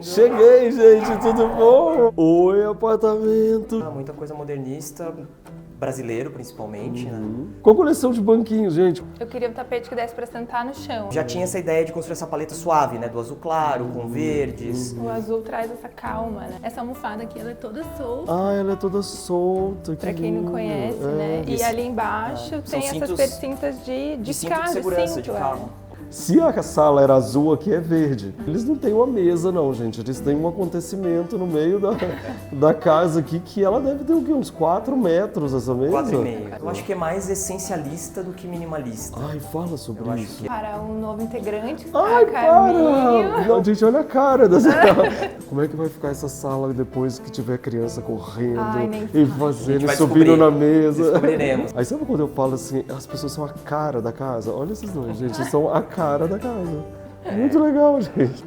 Cheguei, gente, tudo bom? Oi, apartamento. Muita coisa modernista, brasileiro principalmente, né? Qual coleção de banquinhos, gente? Eu queria um tapete que desse pra sentar no chão. Já tinha essa ideia de construir essa paleta suave, né? Do azul claro, com verdes. O azul traz essa calma, né? Essa almofada aqui, ela é toda solta. Ah, ela é toda solta. Pra quem não conhece, né? E ali embaixo tem essas percintas de cinto carro, de segurança cinto, de carro. Se a sala era azul, aqui é verde. Eles não têm uma mesa, não, gente. Eles têm um acontecimento no meio da casa aqui que ela deve ter o quê? Uns 4 metros, essa mesa? 4,5. Eu acho que é mais essencialista do que minimalista. Ai, fala sobre Eu acho isso. que- Para um novo integrante, Ai, a caminho. para! Não, gente, olha a cara dessa sala. Como é que vai ficar essa sala depois que tiver criança correndo Ai, nem e fala. fazendo, vai e subindo descobrir. na mesa? Descobriremos. Aí sabe quando eu falo assim, as pessoas são a cara da casa? Olha esses dois, gente, eles são a cara da casa. Muito legal, gente.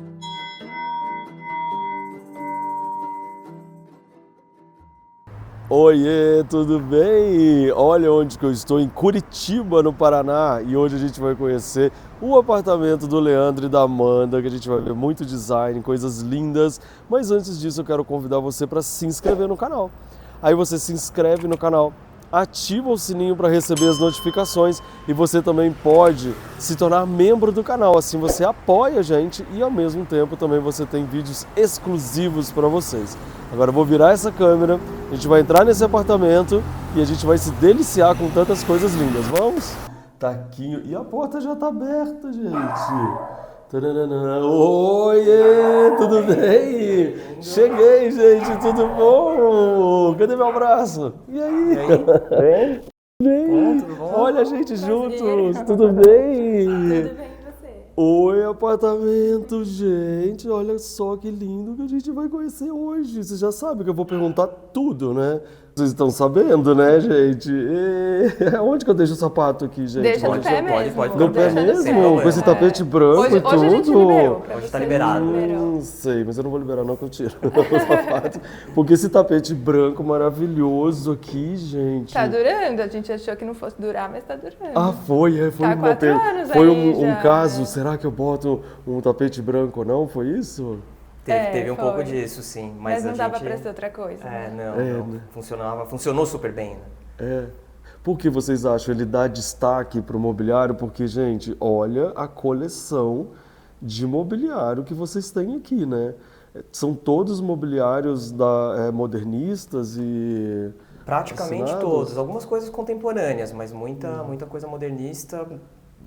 Oiê, tudo bem? Olha onde que eu estou, em Curitiba, no Paraná, e hoje a gente vai conhecer o apartamento do Leandro e da Amanda, que a gente vai ver muito design, coisas lindas, mas antes disso eu quero convidar você para se inscrever no canal. Aí você se inscreve no canal, ativa o sininho para receber as notificações e você também pode se tornar membro do canal, assim você apoia a gente e ao mesmo tempo também você tem vídeos exclusivos para vocês. Agora eu vou virar essa câmera, a gente vai entrar nesse apartamento e a gente vai se deliciar com tantas coisas lindas. Vamos? Taquinho. E a porta já tá aberta, gente. Taranana. Oiê, tudo bem? Cheguei, gente, tudo bom? Cadê meu abraço? E aí? Bem? Tudo bom? Olha a gente juntos, tudo bem? Tudo bem com você? Oi, apartamento, gente, olha só que lindo que a gente vai conhecer hoje. Você já sabe que eu vou perguntar tudo, né? Vocês estão sabendo, né, gente? Onde que eu deixo o sapato aqui, gente? Deixa no Pode, pé pode, mesmo. pode. No pé Deixa no mesmo? pé. Com esse tapete branco Hoje, e tudo? hoje a gente liberou. pra Hoje você. tá liberado. Não sei, mas eu não vou liberar não que eu tiro o sapato. Porque esse tapete branco maravilhoso aqui, gente. Tá durando, a gente achou que não fosse durar, mas tá durando. Ah, foi Tá uma 4 anos foi aí um já. caso, será que eu boto um tapete branco ou não? Foi isso? Teve um foi. pouco disso, sim. Mas a não dava gente... pra ser outra coisa. É, né? não. né? Funcionou super bem, né? É. Por que vocês acham? Ele dá destaque para o mobiliário? Porque, gente, olha a coleção de mobiliário que vocês têm aqui, né? São todos mobiliários modernistas e... Praticamente assinados? todos. Algumas coisas contemporâneas, mas muita coisa modernista,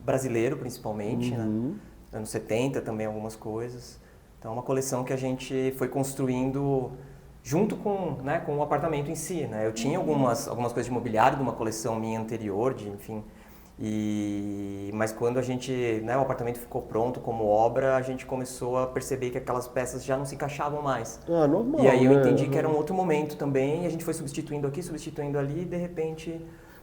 brasileiro principalmente, né? Anos 70 também algumas coisas. Então é uma coleção que a gente foi construindo junto com o apartamento em si, né? Eu tinha algumas coisas de mobiliário de uma coleção minha anterior, enfim. Mas quando o apartamento ficou pronto como obra, a gente começou a perceber que aquelas peças já não se encaixavam mais. Ah, normal, E aí eu né? entendi que era um outro momento também, e a gente foi substituindo aqui, substituindo ali, e de repente...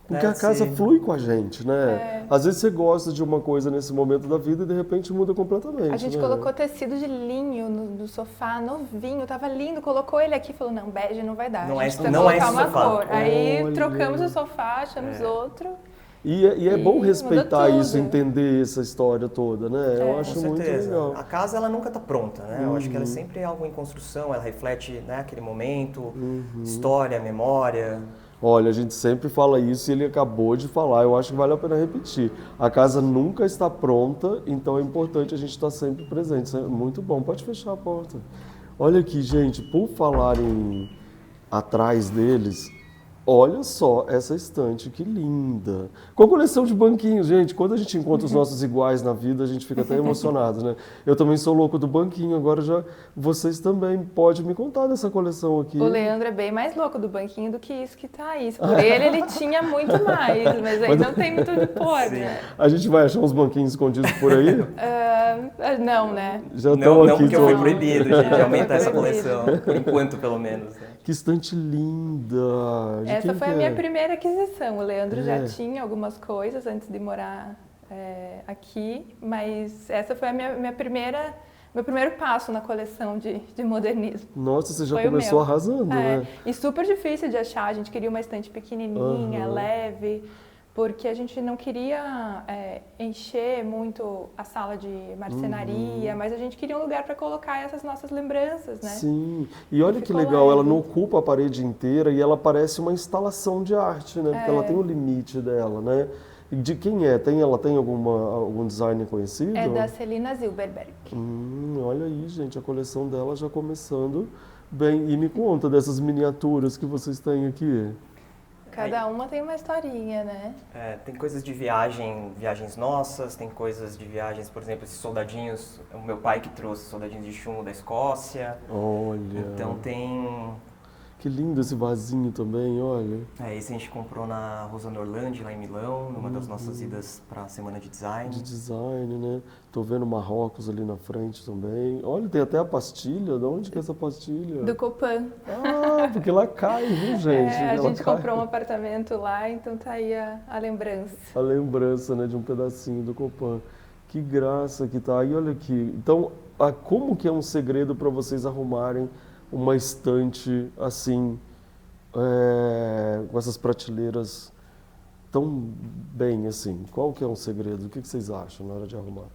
Porque a casa flui com a gente, né? Às vezes você gosta de uma coisa nesse momento da vida e de repente muda completamente. A gente né? colocou tecido de linho no sofá, novinho, tava lindo, colocou ele aqui e falou, não, bege não vai dar, Não a é- gente precisa não é colocar esse uma sofá. cor. Aí Olha. trocamos o sofá, achamos outro. E é bom muda respeitar tudo. isso, entender essa história toda, né? Eu acho Com muito certeza. legal. A casa ela nunca está pronta, né? Eu acho que ela é sempre algo em construção, ela reflete, né, aquele momento, história, memória. Olha, a gente sempre fala isso e ele acabou de falar, eu acho que vale a pena repetir. A casa nunca está pronta, então é importante a gente estar sempre presente. Isso é muito bom. Pode fechar a porta. Olha aqui, gente, por falarem atrás deles, olha só essa estante, que linda. Com coleção de banquinhos, gente. Quando a gente encontra os nossos iguais na vida, a gente fica até emocionado, né? Eu também sou louco do banquinho, agora já vocês também podem me contar dessa coleção aqui. O Leandro é bem mais louco do banquinho do que isso que tá aí. Por ele tinha muito mais, mas aí não tem muito de pôr, né? A gente vai achar uns banquinhos escondidos por aí? Não, né? Já estão Não, aqui. porque foi todos. proibido, gente, de aumentar essa Proibido. coleção, por enquanto, pelo menos. Né? Que estante linda. De Essa quem foi que a minha é? primeira aquisição. O Leandro já É. tinha algumas coisas antes de morar aqui, mas essa foi a meu primeiro passo na coleção de modernismo. Nossa, você já Foi o começou meu. arrasando, né? E super difícil de achar. A gente queria uma estante pequenininha, leve, porque a gente não queria encher muito a sala de marcenaria, mas a gente queria um lugar para colocar essas nossas lembranças, né? Sim, e olha que ficou legal, ela leve. não ocupa a parede inteira e ela parece uma instalação de arte, né? Porque ela tem o limite dela, né? E de quem é? Ela tem algum designer conhecido? É da Celina Zilberberg. Olha aí, gente, a coleção dela já começando bem. E me conta dessas miniaturas que vocês têm aqui. Cada uma tem uma historinha, né? Tem coisas de viagens nossas, tem coisas de viagens, por exemplo, esses soldadinhos, o meu pai que trouxe soldadinhos de chumbo da Escócia. Olha. Então tem... Que lindo esse vasinho também, olha. Esse a gente comprou na Rosana Orlandi, lá em Milão, numa das nossas idas para a Semana de Design. De design, né? Tô vendo Marrocos ali na frente também. Olha, tem até a pastilha. De onde que é essa pastilha? Do Copan. Ah, porque lá cai, viu, gente? A Ela gente cai. comprou um apartamento lá, então tá aí a lembrança. A lembrança, né, de um pedacinho do Copan. Que graça que tá. E olha aqui. Então, como que é um segredo para vocês arrumarem uma estante assim, com essas prateleiras tão bem assim? Qual que é um segredo? O que vocês acham na hora de arrumar?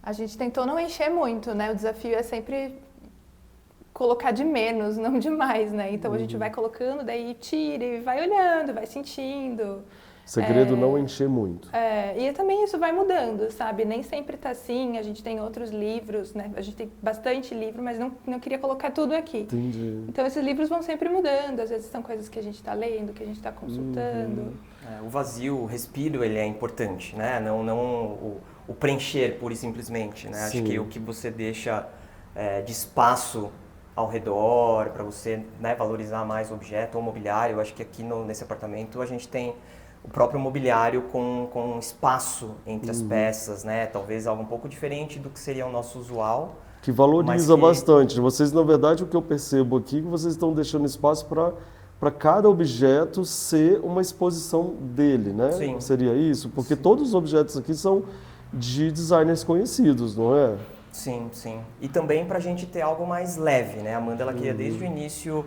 A gente tentou não encher muito, né? O desafio é sempre colocar de menos, não de mais, né? Então a gente vai colocando, daí tira e vai olhando, vai sentindo. Segredo não encher muito. E também isso vai mudando, sabe? Nem sempre tá assim, a gente tem outros livros, né? A gente tem bastante livro, mas não queria colocar tudo aqui. Entendi. Então esses livros vão sempre mudando, às vezes são coisas que a gente está lendo, que a gente está consultando. O vazio, o respiro, ele é importante, né? Não o preencher pura e simplesmente, né? Acho que o que você deixa de espaço ao redor, para você, né, valorizar mais o objeto ou o mobiliário. Eu acho que aqui nesse apartamento a gente tem o próprio mobiliário com espaço entre as peças, né? Talvez algo um pouco diferente do que seria o nosso usual. Que valoriza bastante. Vocês, na verdade, o que eu percebo aqui é que vocês estão deixando espaço para cada objeto ser uma exposição dele, né? Sim. Seria isso? Porque todos os objetos aqui são de designers conhecidos, não é? Sim, sim. E também para a gente ter algo mais leve, né? A Amanda, ela queria desde o início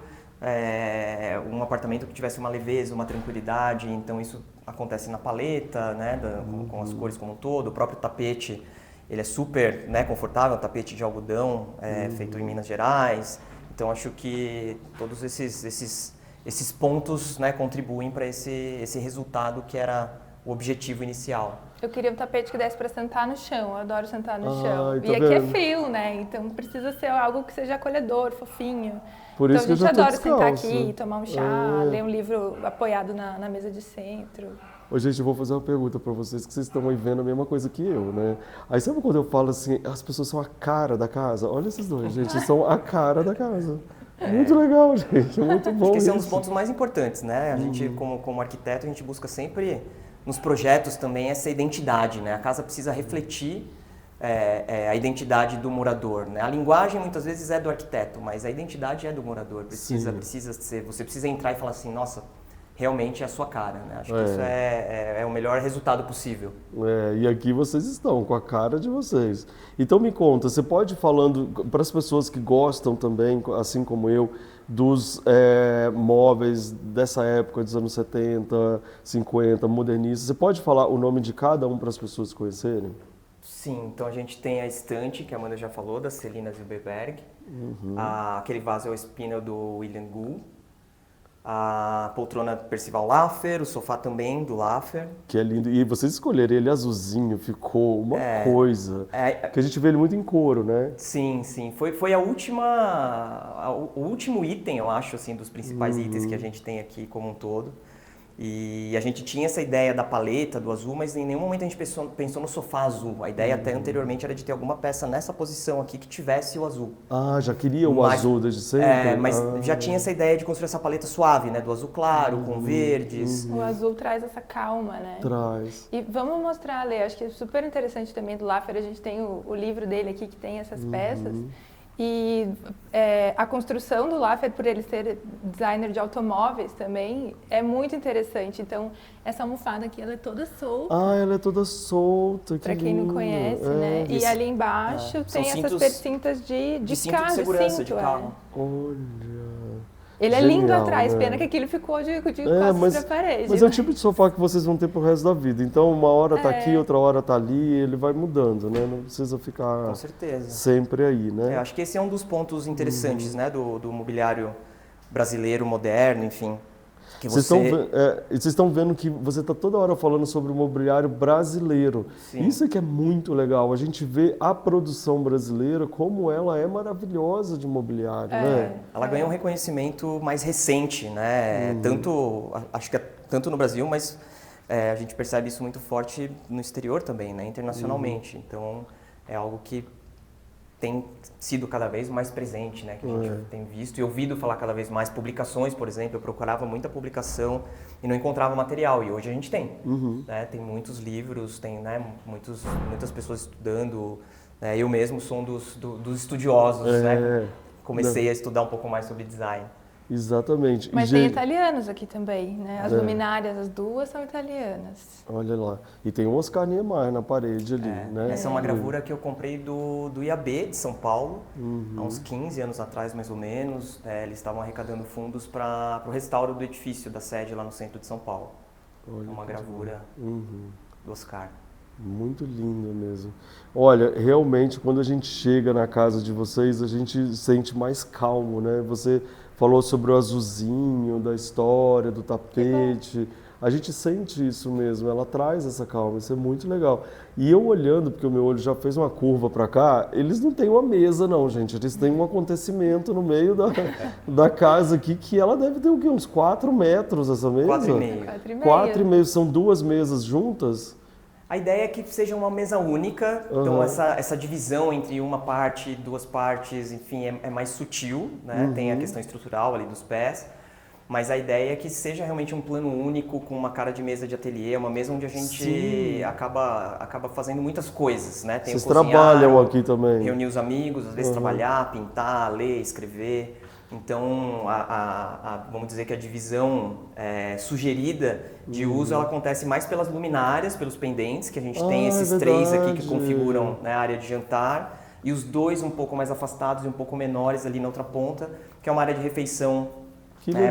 um apartamento que tivesse uma leveza, uma tranquilidade, então isso acontece na paleta, né? Com as cores como um todo. O próprio tapete, ele é super, né, confortável, um tapete de algodão feito em Minas Gerais. Então acho que todos esses pontos, né, contribuem para esse resultado que era o objetivo inicial. Eu queria um tapete que desse para sentar no chão, eu adoro sentar no chão. Tá E aqui é vendo? frio, né? Então precisa ser algo que seja acolhedor, fofinho. Por Então isso a que eu gente já tô adora sentar descalço. aqui, tomar um chá, ler um livro apoiado na mesa de centro. Ô, gente, eu vou fazer uma pergunta para vocês, que vocês estão aí vendo a mesma coisa que eu, né? Aí sabe quando eu falo assim, as pessoas são a cara da casa? Olha esses dois, gente, são a cara da casa. Muito legal, gente, muito bom. Acho que esse é um dos isso. pontos mais importantes, né? A gente, como arquiteto, a gente busca sempre, nos projetos também, essa identidade, né? A casa precisa refletir a identidade do morador, né? A linguagem, muitas vezes, é do arquiteto, mas a identidade é do morador. Precisa ser, você precisa entrar e falar assim, nossa, realmente é a sua cara, né? Acho que isso é o melhor resultado possível. E aqui vocês estão, com a cara de vocês. Então me conta, você pode ir falando para as pessoas que gostam também, assim como eu, dos móveis dessa época, dos anos 70, 50, modernistas, você pode falar o nome de cada um para as pessoas conhecerem? Sim, então a gente tem a estante, que a Amanda já falou, da Celina Zilberberg. Aquele vaso é o Spinel do William Gould. A poltrona Percival Laffer, o sofá também do Laffer. Que é lindo. E vocês escolheram ele azulzinho, ficou uma coisa. Que a gente vê ele muito em couro, né? Sim, sim. Foi o último item, eu acho, assim, dos principais itens que a gente tem aqui como um todo. E a gente tinha essa ideia da paleta, do azul, mas em nenhum momento a gente pensou no sofá azul. A ideia até anteriormente era de ter alguma peça nessa posição aqui que tivesse o azul. Ah, já queria o azul desde sempre? Mas já tinha essa ideia de construir essa paleta suave, né? Do azul claro, com verdes. O azul traz essa calma, né? Traz. E vamos mostrar, Lê, acho que é super interessante também do Laffer, a gente tem o livro dele aqui que tem essas peças. E a construção do Laffer, por ele ser designer de automóveis também, é muito interessante. Então, essa almofada aqui, ela é toda solta. Ah, ela é toda solta, Para quem não conhece, né? E ali embaixo tem essas percintas de cinto carro, de segurança cinto, de carro. Olha. Ele é Genial, lindo atrás, né? pena que aquilo ficou de costas pra parede. Mas é o tipo de sofá que vocês vão ter pro resto da vida. Então, uma hora tá aqui, outra hora tá ali, ele vai mudando, né? Não precisa ficar Com certeza. sempre aí, né? Acho que esse é um dos pontos interessantes, né, do mobiliário brasileiro, moderno, enfim. Que Vocês estão vendo que você está toda hora falando sobre o mobiliário brasileiro. Sim. Isso é que é muito legal. A gente vê a produção brasileira como ela é maravilhosa de mobiliário, né? Ela ganhou um reconhecimento mais recente, né? Acho que tanto no Brasil, mas a gente percebe isso muito forte no exterior também, né? Internacionalmente. Então, é algo que tem sido cada vez mais presente, né? Que a gente tem visto e ouvido falar cada vez mais. Publicações, por exemplo, eu procurava muita publicação e não encontrava material, e hoje a gente tem. Né? Tem muitos livros, tem, né, muitas pessoas estudando. Né? Eu mesmo sou um dos estudiosos, né? Comecei a estudar um pouco mais sobre design. Exatamente. Mas tem italianos aqui também, né? As luminárias, as duas são italianas. Olha lá. E tem um Oscar Niemeyer na parede ali, né? Essa é uma gravura que eu comprei do IAB de São Paulo, há uns 15 anos atrás, mais ou menos. Eles estavam arrecadando fundos para o restauro do edifício da sede lá no centro de São Paulo. Olha, é uma gravura do Oscar. Muito lindo mesmo. Olha, realmente, quando a gente chega na casa de vocês, a gente sente mais calmo, né? Você falou sobre o azulzinho, da história, do tapete. A gente sente isso mesmo, ela traz essa calma, isso é muito legal. E eu olhando, porque o meu olho já fez uma curva para cá, eles não têm uma mesa não, gente. Eles têm um acontecimento no meio da casa aqui, que ela deve ter o quê? Uns 4 metros essa mesa? 4,5. 4,5, são 2 mesas juntas? A ideia é que seja uma mesa única, então essa divisão entre uma parte e 2 partes, enfim, é mais sutil, né? Tem a questão estrutural ali dos pés, mas a ideia é que seja realmente um plano único, com uma cara de mesa de ateliê, uma mesa onde a gente acaba fazendo muitas coisas, né? Tem Vocês trabalham aqui também? Reunir os amigos, às vezes trabalhar, pintar, ler, escrever. Então, vamos dizer que a divisão sugerida de uso, ela acontece mais pelas luminárias, pelos pendentes, que a gente tem esses 3 aqui que configuram, né, a área de jantar, e os 2 um pouco mais afastados e um pouco menores ali na outra ponta, que é uma área de refeição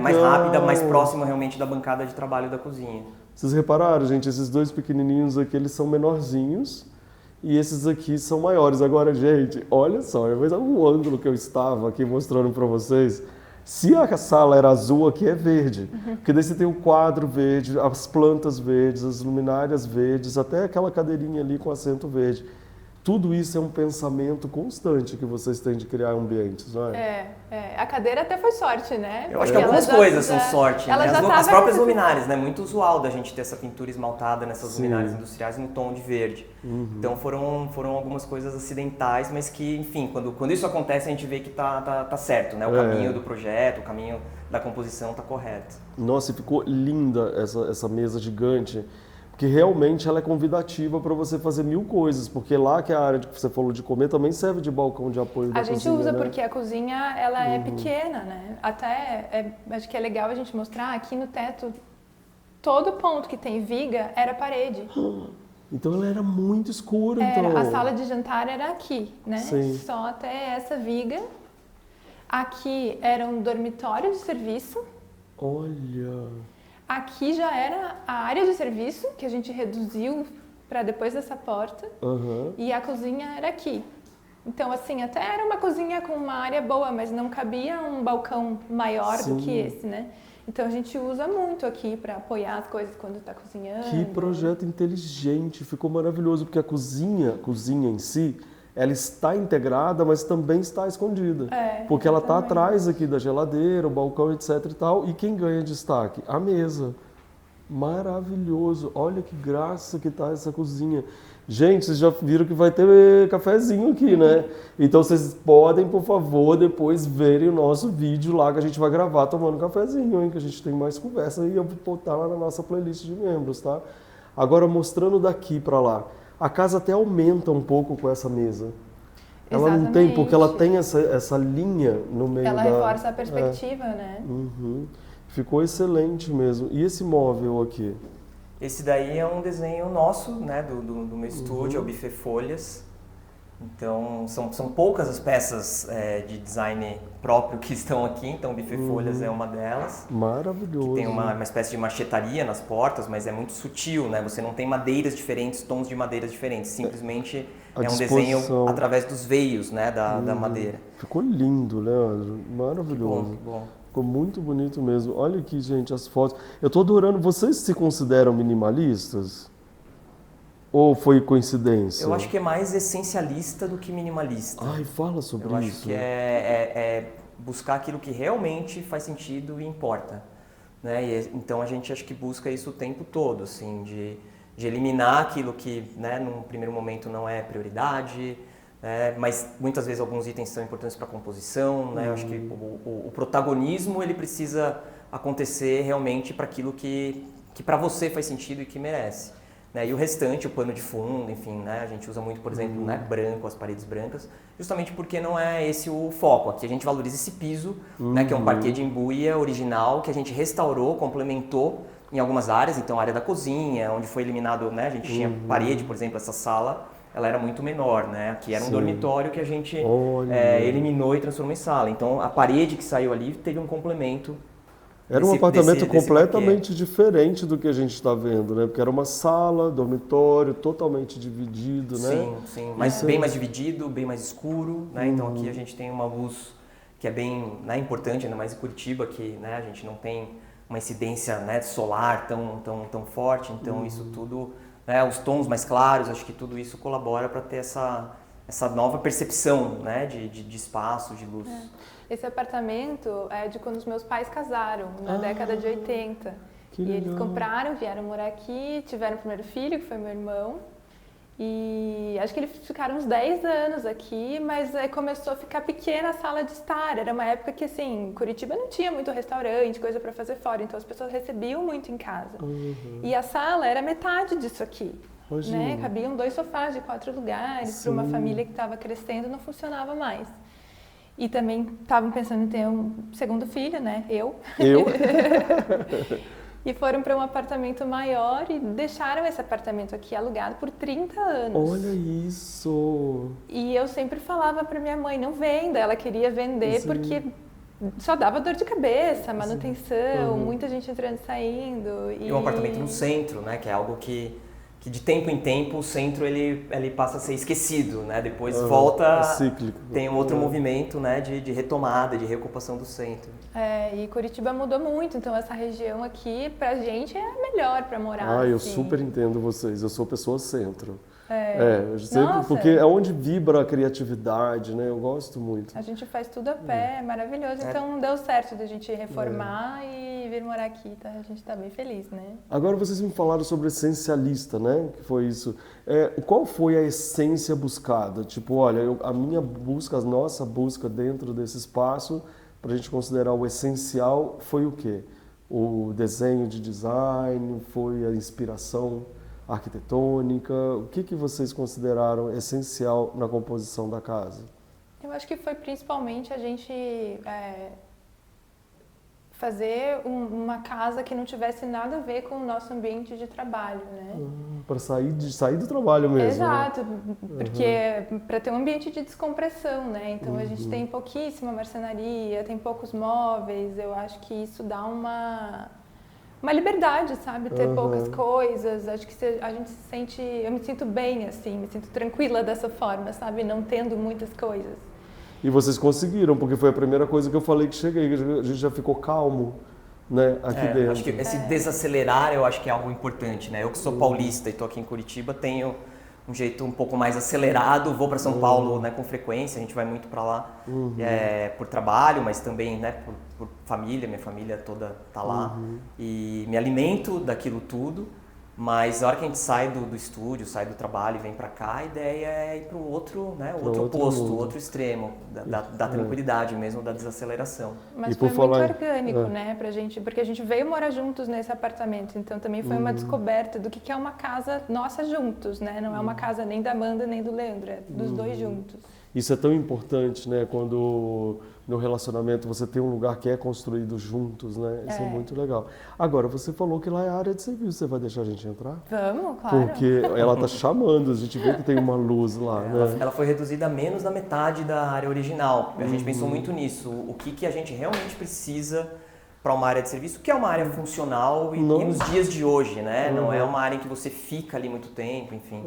mais rápida, mais próxima realmente da bancada de trabalho da cozinha. Vocês repararam, gente, esses 2 pequenininhos aqui, eles são menorzinhos, e esses aqui são maiores. Agora, gente, olha só, o ângulo que eu estava aqui mostrando para vocês. Se a sala era azul, aqui é verde. Porque daí você tem o quadro verde, as plantas verdes, as luminárias verdes, até aquela cadeirinha ali com assento verde. Tudo isso é um pensamento constante que vocês têm de criar ambientes, não é? A cadeira até foi sorte, né? Eu acho que algumas coisas são sorte, né? As próprias luminárias, né? Muito usual da gente ter essa pintura esmaltada nessas luminárias industriais no tom de verde. Então foram algumas coisas acidentais, mas que, enfim, quando isso acontece a gente vê que tá certo, né? O caminho do projeto, o caminho da composição tá correto. Nossa, e ficou linda essa mesa gigante. Que realmente ela é convidativa para você fazer 1000 coisas, porque lá que é a área que você falou de comer também serve de balcão de apoio da cozinha. A gente usa, né? Porque a cozinha ela é pequena, né? Até acho que é legal a gente mostrar aqui no teto, todo ponto que tem viga era parede. Então ela era muito escura. Então. A sala de jantar era aqui, né? Sim. Só até essa viga. Aqui era um dormitório de serviço. Olha... Aqui já era a área de serviço, que a gente reduziu para depois dessa porta, e a cozinha era aqui. Então, assim, até era uma cozinha com uma área boa, mas não cabia um balcão maior do que esse, né? Então, a gente usa muito aqui para apoiar as coisas quando está cozinhando. Que projeto inteligente, ficou maravilhoso, porque a cozinha em si, ela está integrada, mas também está escondida. Porque ela está atrás aqui da geladeira, o balcão, etc e tal. E quem ganha destaque? A mesa. Maravilhoso. Olha que graça que tá essa cozinha. Gente, vocês já viram que vai ter cafezinho aqui, né? Então vocês podem, por favor, depois verem o nosso vídeo lá que a gente vai gravar tomando cafezinho, hein? Que a gente tem mais conversa e eu vou botar lá na nossa playlist de membros, tá? Agora, mostrando daqui para lá. A casa até aumenta um pouco com essa mesa. Ela não tem, porque ela tem essa linha no meio Ela reforça a perspectiva, né? Ficou excelente mesmo. E esse móvel aqui? Esse daí é um desenho nosso, né, do meu estúdio, é o Buffet Folhas. Então, são poucas as peças de design próprio que estão aqui, então o Buffet Folhas é uma delas. Maravilhoso. Que tem uma espécie de marchetaria nas portas, mas é muito sutil, né? Você não tem madeiras diferentes, tons de madeiras diferentes, simplesmente é um desenho através dos veios, né, da madeira. Ficou lindo, Leandro, maravilhoso. Que bom. Ficou muito bonito mesmo. Olha aqui, gente, as fotos. Eu tô adorando. Vocês se consideram minimalistas? Ou foi coincidência? Eu acho que é mais essencialista do que minimalista. Ai, fala sobre isso. Eu acho que é buscar aquilo que realmente faz sentido e importa. Né? Então a gente acho que busca isso o tempo todo, assim, de eliminar aquilo que, né, num primeiro momento não é prioridade, mas muitas vezes alguns itens são importantes para a composição. Né? Eu acho que o protagonismo ele precisa acontecer realmente para aquilo que para você faz sentido e que merece. Né? E o restante, o pano de fundo, enfim, né? A gente usa muito, por exemplo, né, branco, as paredes brancas, justamente porque não é esse o foco. Aqui a gente valoriza esse piso, né, que é um parquet de embuia original, que a gente restaurou, complementou em algumas áreas, então a área da cozinha, onde foi eliminado, né, a gente tinha parede, por exemplo, essa sala, ela era muito menor, né? Aqui era um dormitório que a gente eliminou e transformou em sala. Então a parede que saiu ali teve um complemento. Era um apartamento completamente diferente do que a gente está vendo, né? Porque era uma sala, dormitório, totalmente dividido, né? Sim. Mas bem mais dividido, bem mais escuro, né? Então aqui a gente tem uma luz que é bem, né, importante, ainda mais em Curitiba, que, né, a gente não tem uma incidência, né, solar tão forte. Então isso tudo, né, os tons mais claros, acho que tudo isso colabora para ter essa nova percepção, né, de espaço, de luz. Esse apartamento é de quando os meus pais casaram, na década de 80. E eles compraram, vieram morar aqui, tiveram o primeiro filho, que foi meu irmão. E acho que eles ficaram uns 10 anos aqui, mas aí começou a ficar pequena a sala de estar. Era uma época que, assim, Curitiba não tinha muito restaurante, coisa para fazer fora, então as pessoas recebiam muito em casa. E a sala era metade disso aqui. Né? Cabiam 2 sofás de 4 lugares, para uma família que estava crescendo, não funcionava mais. E também estavam pensando em ter um segundo filho, né? Eu. E foram para um apartamento maior e deixaram esse apartamento aqui alugado por 30 anos. Olha isso! E eu sempre falava para minha mãe, não venda. Ela queria vender porque só dava dor de cabeça, manutenção, muita gente entrando e saindo. E um apartamento no centro, né? Que é algo que de tempo em tempo o centro ele passa a ser esquecido, né? Depois volta, cíclico. Tem um outro movimento, né, de retomada, de reocupação do centro. E Curitiba mudou muito, então essa região aqui pra gente é melhor para morar. Eu assim. super entendo vocês, eu sou pessoa centro. Sempre, porque é onde vibra a criatividade, né? Eu gosto muito. A gente faz tudo a pé, é maravilhoso. Então deu certo da gente reformar e vir morar aqui, tá? A gente tá bem feliz, né? Agora vocês me falaram sobre essencialista, né? Que foi isso. Qual foi a essência buscada? Tipo, olha, a minha busca, a nossa busca dentro desse espaço, para a gente considerar o essencial, foi o quê? O desenho de design, foi a inspiração arquitetônica? O que vocês consideraram essencial na composição da casa? Eu acho que foi principalmente a gente fazer uma casa que não tivesse nada a ver com o nosso ambiente de trabalho, né? Para sair do trabalho mesmo. Exato, porque para ter um ambiente de descompressão, né? Então a gente tem pouquíssima marcenaria, tem poucos móveis. Eu acho que isso dá uma liberdade, sabe? Ter poucas coisas. Acho que a gente se sente... Eu me sinto bem, assim, me sinto tranquila dessa forma, sabe? Não tendo muitas coisas. E vocês conseguiram, porque foi a primeira coisa que eu falei que cheguei, que a gente já ficou calmo, né, aqui dentro. Acho que esse desacelerar, eu acho que é algo importante, né? Eu que sou paulista e estou aqui em Curitiba, tenho um jeito um pouco mais acelerado, vou para São Paulo, né, com frequência, a gente vai muito para lá por trabalho, mas também, né, por família, minha família toda tá lá, e me alimento daquilo tudo, mas a hora que a gente sai do estúdio, sai do trabalho e vem para cá, a ideia é ir para o outro, né, outro oposto, o outro extremo, da tranquilidade mesmo, da desaceleração. Mas foi muito orgânico, né, pra gente, porque a gente veio morar juntos nesse apartamento, então também foi uma descoberta do que é uma casa nossa juntos, né, não é uma casa nem da Amanda nem do Leandro, é dos dois juntos. Isso é tão importante, né, quando no relacionamento você ter um lugar que é construído juntos, né? Isso é muito legal. Agora, você falou que lá é a área de serviço, você vai deixar a gente entrar? Vamos, claro. Porque ela tá chamando, a gente vê que tem uma luz lá, né? Ela foi reduzida a menos da metade da área original. A gente pensou muito nisso. O que a gente realmente precisa para uma área de serviço, que é uma área funcional e nos dias de hoje, né? Não é uma área em que você fica ali muito tempo, enfim.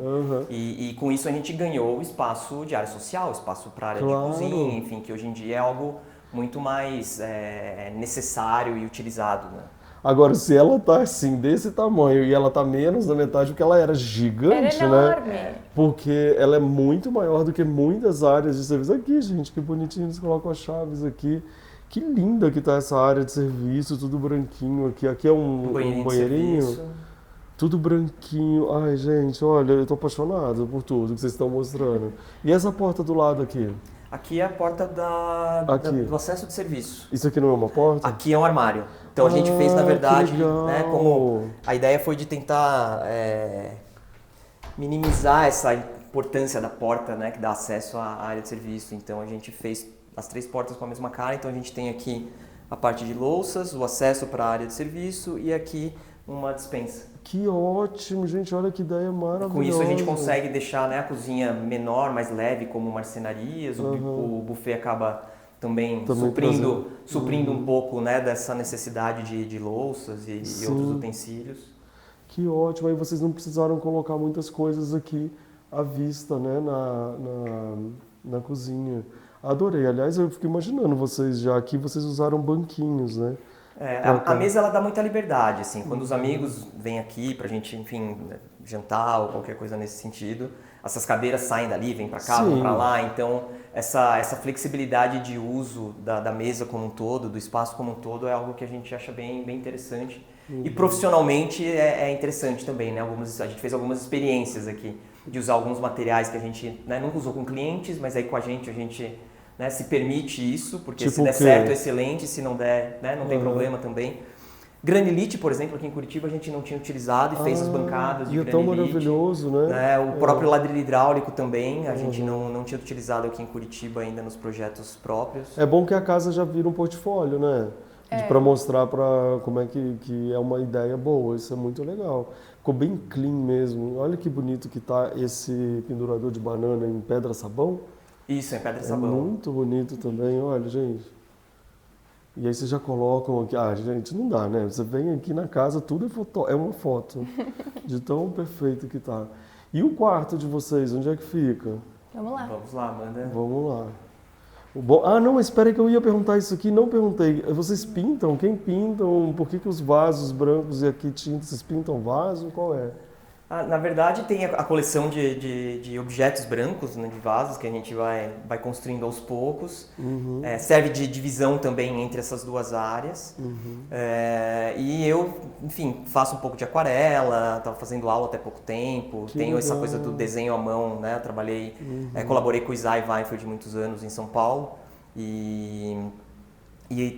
E com isso a gente ganhou o espaço de área social, espaço para área de cozinha, enfim, que hoje em dia é algo muito mais necessário e utilizado, né? Agora, se ela tá assim, desse tamanho, e ela tá menos da metade, porque ela era gigante, era enorme. né? Porque ela é muito maior do que muitas áreas de serviço. Aqui, gente, que bonitinho, eles colocam as chaves aqui. Que linda que tá essa área de serviço, tudo branquinho aqui. Aqui é um banheirinho. Tudo branquinho. Ai, gente, olha, eu tô apaixonado por tudo que vocês estão mostrando. E essa porta do lado aqui? Aqui é a porta do acesso de serviço. Isso aqui não é uma porta? Aqui é um armário. Então a gente fez, na verdade, né, como a ideia foi de tentar minimizar essa importância da porta, né, que dá acesso à área de serviço. Então a gente fez as 3 portas com a mesma cara. Então a gente tem aqui a parte de louças, o acesso para a área de serviço e aqui uma despensa. Que ótimo, gente, olha que ideia maravilhosa. Com isso a gente consegue deixar, né, a cozinha menor, mais leve, como marcenarias. O buffet acaba também suprindo um pouco, né, dessa necessidade de louças e outros utensílios. Que ótimo, aí vocês não precisaram colocar muitas coisas aqui à vista, né, na cozinha. Adorei, aliás, eu fico imaginando vocês já aqui, vocês usaram banquinhos, né? A mesa ela dá muita liberdade, assim, quando os amigos vêm aqui pra gente, enfim, jantar ou qualquer coisa nesse sentido, essas cadeiras saem dali, vêm pra cá, vão pra lá, então essa flexibilidade de uso da mesa como um todo, do espaço como um todo, é algo que a gente acha bem interessante. E profissionalmente é interessante também, né? A gente fez algumas experiências aqui de usar alguns materiais que a gente, né, nunca usou com clientes, mas aí com a gente né, se permite isso, porque se der certo, excelente, se não der, né, não tem problema também. Granilite, por exemplo, aqui em Curitiba a gente não tinha utilizado e fez as bancadas de granilite. E é tão maravilhoso, né? O próprio ladrilho hidráulico também, a gente não tinha utilizado aqui em Curitiba ainda nos projetos próprios. É bom que a casa já vira um portfólio, né? Para mostrar como é que é uma ideia boa, isso é muito legal. Ficou bem clean mesmo. Olha que bonito que tá esse pendurador de banana em pedra-sabão. Isso, em pedra-sabão. Muito bonito também, olha, gente. E aí vocês já colocam aqui, gente, não dá, né? Você vem aqui na casa, tudo é uma foto, de tão perfeito que tá. E o quarto de vocês, onde é que fica? Vamos lá. Vamos lá, Amanda. Vamos lá. Não, espera aí que eu ia perguntar isso aqui, não perguntei. Vocês pintam? Quem pintam? Por que os vasos brancos e aqui tinta, vocês pintam vaso? Qual é? Na verdade, tem a coleção de objetos brancos, né, de vasos, que a gente vai construindo aos poucos. Serve de divisão também entre essas duas áreas. E eu, enfim, faço um pouco de aquarela, estava fazendo aula até pouco tempo. Tenho essa coisa do desenho à mão, né? Eu trabalhei, colaborei com o Isai Weinfeld muitos anos em São Paulo. E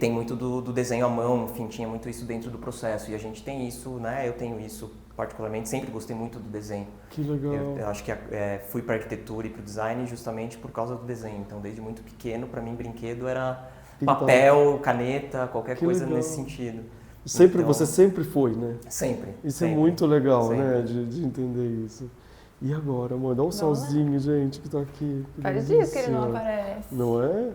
tem muito do desenho à mão, enfim, tinha muito isso dentro do processo. E a gente tem isso, né? Eu tenho isso particularmente, sempre gostei muito do desenho. Que legal. Eu acho que fui para arquitetura e para o design justamente por causa do desenho. Então, desde muito pequeno, para mim, brinquedo era papel, caneta, qualquer coisa nesse sentido. Você sempre foi, né? Sempre. Isso sempre, é muito legal, sempre. Né? De entender isso. E agora, amor? Dá um solzinho, gente, que tá aqui. Faz dias que ele não aparece. Não é?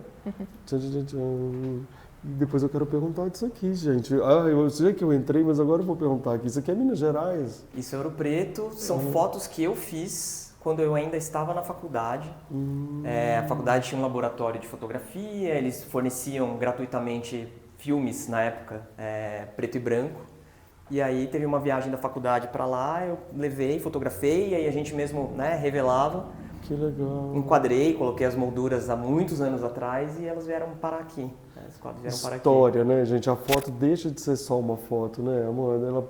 E depois eu quero perguntar disso aqui, gente. Eu sei que eu entrei, mas agora eu vou perguntar aqui. Isso aqui é Minas Gerais? Isso é Ouro Preto. São fotos que eu fiz quando eu ainda estava na faculdade. A faculdade tinha um laboratório de fotografia, eles forneciam gratuitamente filmes, na época, preto e branco. E aí teve uma viagem da faculdade para lá, eu levei, fotografei, e aí a gente mesmo, né, revelava. Que legal. Enquadrei, coloquei as molduras há muitos anos atrás e elas vieram parar aqui. Os quadros vieram parar aqui. História, né, gente? A foto deixa de ser só uma foto, né, Amanda? Ela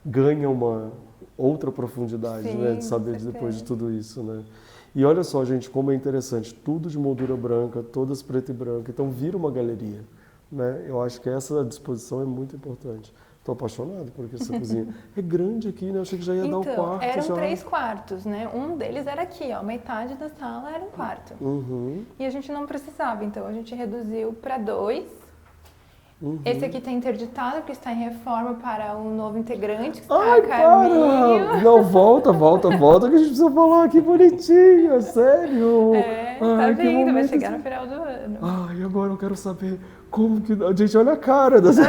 ganha uma outra profundidade, Sim, né, de saber depois de tudo isso, né? E olha só, gente, como é interessante. Tudo de moldura branca, todas preto e branco. Então vira uma galeria, né? Eu acho que essa disposição é muito importante. Tô apaixonado por essa cozinha. É grande aqui, né? Eu achei que já ia dar o quarto. Eram já. 3 quartos, né? Um deles era aqui, ó. Metade da sala era um quarto. Uhum. E a gente não precisava, então a gente reduziu para 2. Uhum. Esse aqui está interditado porque está em reforma para um novo integrante que está Ai, a caminho. para! Não, volta, que a gente precisa falar aqui bonitinho, sério. Tá Ai, que vindo, vai momento chegar no final do ano. Ai, agora eu quero saber como que... Gente, olha a cara dessa...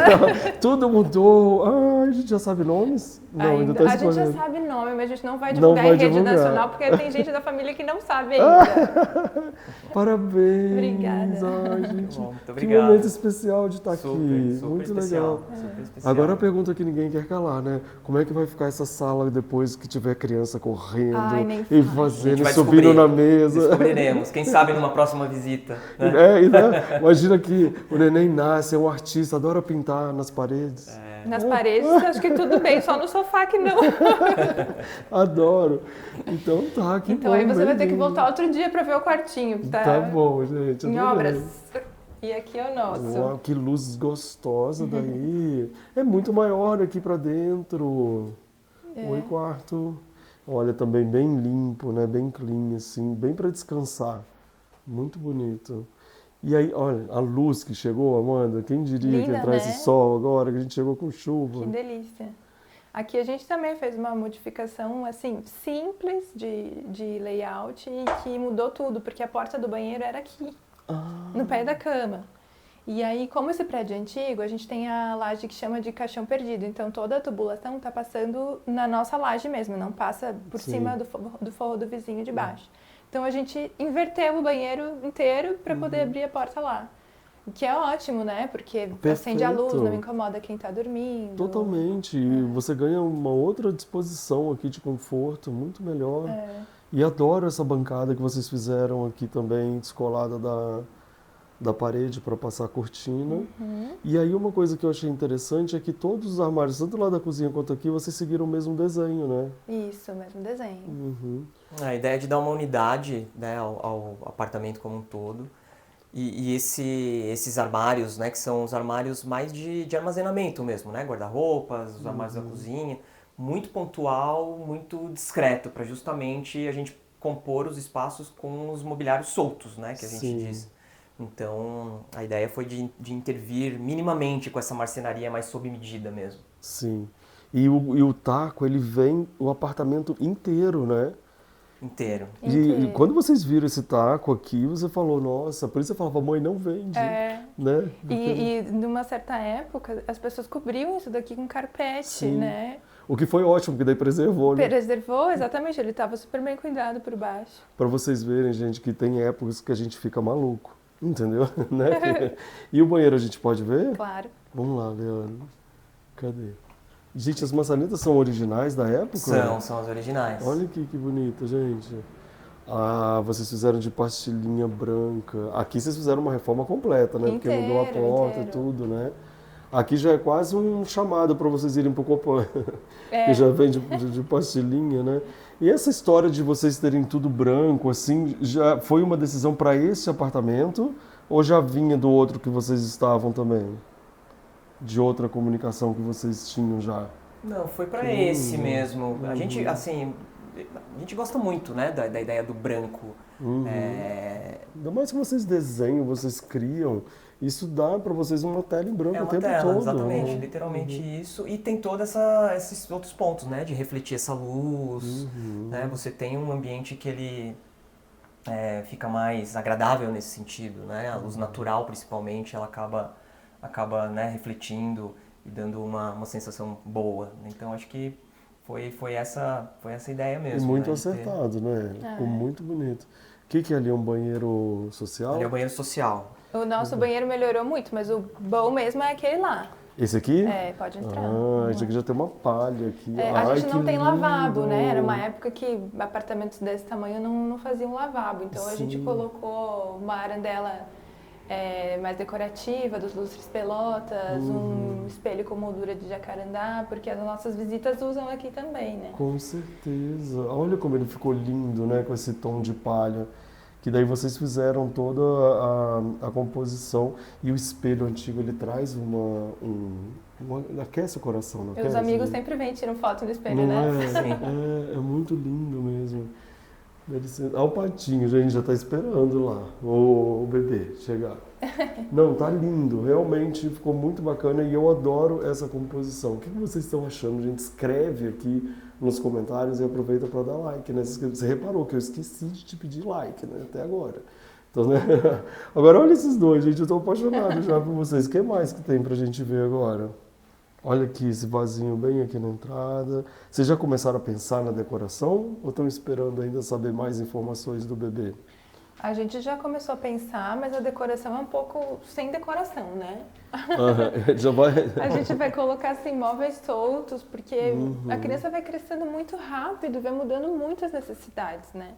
Tudo mudou. Ai, a gente já sabe nomes? Não, ainda tá a gente já escolhendo. sabe nome, mas a gente não vai Não divulgar vai em rede divulgar. nacional porque tem gente da família que não sabe ainda. Parabéns. Obrigada. Ai, gente, Bom, muito que obrigado. momento especial de estar Super, aqui. super Muito especial, legal. super especial. Agora a pergunta que ninguém quer calar, né? Como é que vai ficar essa sala depois que tiver criança correndo Ai, nem e fala. A gente fazendo, e vai subindo descobrir, na mesa? Descobriremos. Quem sabe numa próxima visita. Né? Né? Imagina que o neném nasce, é um artista, adora pintar nas paredes. Nas paredes, acho que tudo bem, só no sofá que não. Adoro. Então tá, que Então bom. aí você vai ter que bem-vindo. voltar outro dia para ver o quartinho, que Tá bom, gente. em adorei. obras. E aqui é o nosso. Uau, que luz gostosa daí. É muito maior aqui pra dentro. Oi, quarto. Olha, também bem limpo, né? Bem clean, assim. Bem pra descansar. Muito bonito. E aí, olha, a luz que chegou, Amanda. Quem diria que Linda, entrar né? esse sol agora, que a gente chegou com chuva. Que delícia. Aqui a gente também fez uma modificação assim simples de layout e que mudou tudo, porque a porta do banheiro era aqui, no pé da cama. E aí, como esse prédio é antigo, a gente tem a laje que chama de caixão perdido. Então toda a tubulação está passando na nossa laje mesmo, não passa por Sim. cima do forro do vizinho de baixo. Então a gente inverteu o banheiro inteiro para poder abrir a porta lá. Que é ótimo, né? Porque acende a luz, Perfeito. não incomoda quem está dormindo. Totalmente. E você ganha uma outra disposição aqui de conforto, muito melhor. E adoro essa bancada que vocês fizeram aqui também, descolada da parede para passar a cortina. E aí uma coisa que eu achei interessante é que todos os armários, tanto lá da cozinha quanto aqui, vocês seguiram o mesmo desenho, né? Isso, mesmo desenho. A ideia é de dar uma unidade, né, ao apartamento como um todo. E esses armários, né, que são os armários mais de armazenamento mesmo, né? Guarda-roupas, os armários da cozinha. Muito pontual, muito discreto, para justamente a gente compor os espaços com os mobiliários soltos, né, que a gente diz. Então, a ideia foi de intervir minimamente com essa marcenaria mais sob medida mesmo. Sim. E o taco, ele vem o apartamento inteiro, né? Inteiro. E quando vocês viram esse taco aqui, você falou, nossa, por isso você falava, mãe, não vende, né? E numa certa época, as pessoas cobriam isso daqui com carpete, né? O que foi ótimo, porque daí preservou, né? Preservou, exatamente, ele estava super bem cuidado por baixo. Para vocês verem, gente, que tem épocas que a gente fica maluco, entendeu? Né? E o banheiro a gente pode ver? Claro. Vamos lá, Leandro. Cadê? Gente, as maçanetas são originais da época? São as originais. Olha que bonito, gente. Ah, vocês fizeram de pastilhinha branca. Aqui vocês fizeram uma reforma completa, né? Porque mudou a porta e tudo, né? Aqui já é quase um chamado para vocês irem pro Copan. Que já vem de pastilhinha, né? E essa história de vocês terem tudo branco, assim, já foi uma decisão para esse apartamento? Ou já vinha do outro que vocês estavam também? De outra comunicação que vocês tinham já? Não, foi para esse mesmo. A gente, assim, a gente gosta muito, né, da ideia do branco. Ainda mais que vocês desenham, vocês criam, isso dá para vocês uma tela em branco É o uma tempo tela, todo. exatamente, literalmente isso. E tem todos esses outros pontos, né, de refletir essa luz, né, você tem um ambiente que ele fica mais agradável nesse sentido, né, a luz natural principalmente, ela acaba né, refletindo e dando uma sensação boa. Então acho que foi essa ideia mesmo. E muito né, acertado, né? Ficou muito bonito. O que é ali? Um banheiro social? Ali é o banheiro social. O nosso banheiro melhorou muito, mas o bom mesmo é aquele lá. Esse aqui? Pode entrar. Ah, esse aqui já tem uma palha aqui. A gente não tem lindo. lavabo, né? Era uma época que apartamentos desse tamanho não faziam lavabo. Então a gente colocou uma arandela mais decorativa, dos lustres pelotas, um espelho com moldura de jacarandá, porque as nossas visitas usam aqui também, né? Com certeza. Olha como ele ficou lindo, né? Com esse tom de palha. que daí vocês fizeram toda a composição e o espelho antigo ele traz aquece o coração, não Os aquece? amigos sempre vêm e tiram foto no espelho, Não né? é? É muito lindo mesmo. Olha o patinho, gente, já tá esperando lá, o bebê chegar. Não, tá lindo, realmente ficou muito bacana e eu adoro essa composição. O que vocês estão achando, gente? Escreve aqui nos comentários e aproveita para dar like, né? Você reparou que eu esqueci de te pedir like, né? Até agora. Então, né? Agora olha esses dois, gente, eu tô apaixonado já por vocês. O que mais que tem pra gente ver agora? Olha aqui esse vasinho bem aqui na entrada. Vocês já começaram a pensar na decoração ou estão esperando ainda saber mais informações do bebê? A gente já começou a pensar, mas a decoração é um pouco sem decoração, né? Já vai... A gente vai colocar assim, móveis soltos, porque a criança vai crescendo muito rápido, vai mudando muito as necessidades, né?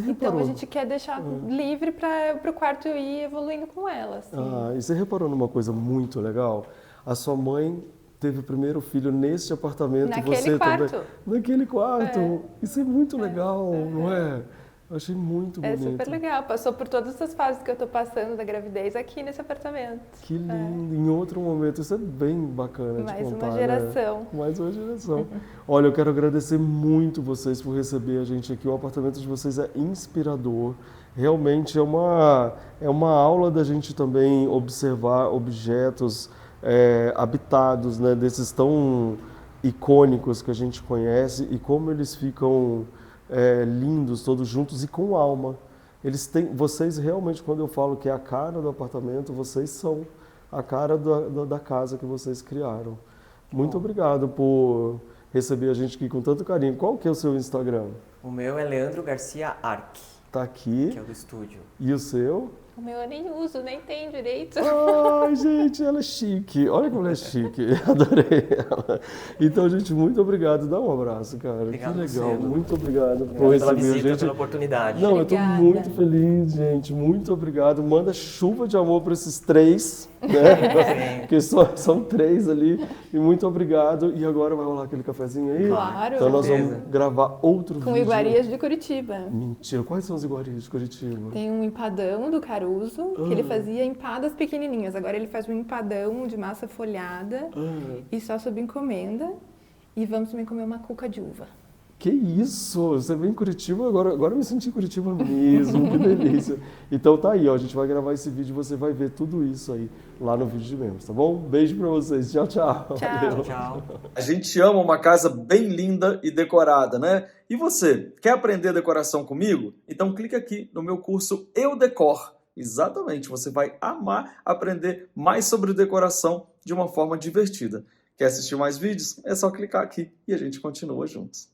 Então a gente quer deixar livre para o quarto ir evoluindo com ela. Assim. E você reparou numa coisa muito legal? A sua mãe teve o primeiro filho neste apartamento. Naquele você quarto. Também. Naquele quarto. Isso é muito legal, não é? Eu achei muito bonito. É super legal. Passou por todas essas fases que eu tô passando da gravidez aqui nesse apartamento. Que lindo. Em outro momento. Isso é bem bacana de contar. Mais uma geração. Né? Mais uma geração. Olha, eu quero agradecer muito vocês por receber a gente aqui. O apartamento de vocês é inspirador. Realmente é uma aula da gente também observar objetos habitados, né? Desses tão icônicos que a gente conhece e como eles ficam... lindos, todos juntos e com alma. Vocês realmente, quando eu falo que é a cara do apartamento, vocês são a cara da casa que vocês criaram. Muito obrigado por receber a gente aqui com tanto carinho. Qual que é o seu Instagram? O meu é Leandro Garcia Arc. Tá aqui. Que é o do estúdio. E o seu? O meu eu nem uso, nem tenho direito. Ai, gente, ela é chique. Olha como ela é chique. Adorei ela. Então, gente, muito obrigado. Dá um abraço, cara. Obrigado que legal. você, muito obrigado pela por receber a visita, gente. pela oportunidade. Não, Obrigada. eu tô muito feliz, gente. Muito obrigado. Manda chuva de amor para esses três, né? Porque são três ali. E muito obrigado. E agora vai rolar aquele cafezinho aí? Claro. Então nós certeza. vamos gravar outro vídeo. Com iguarias de Curitiba. Mentira. Quais são as iguarias de Curitiba? Tem um empadão do Caruso, que ele fazia empadas pequenininhas. Agora ele faz um empadão de massa folhada e só sob encomenda. E vamos também comer uma cuca de uva. Que isso? Você vem em Curitiba? Agora eu me senti em Curitiba mesmo, que delícia. Então tá aí, ó, a gente vai gravar esse vídeo e você vai ver tudo isso aí lá no vídeo de membros, tá bom? Beijo pra vocês. Tchau, tchau. Tchau. Tchau. A gente ama uma casa bem linda e decorada, né? E você, quer aprender decoração comigo? Então clica aqui no meu curso Eu Decor. Exatamente, você vai amar aprender mais sobre decoração de uma forma divertida. Quer assistir mais vídeos? É só clicar aqui e a gente continua juntos.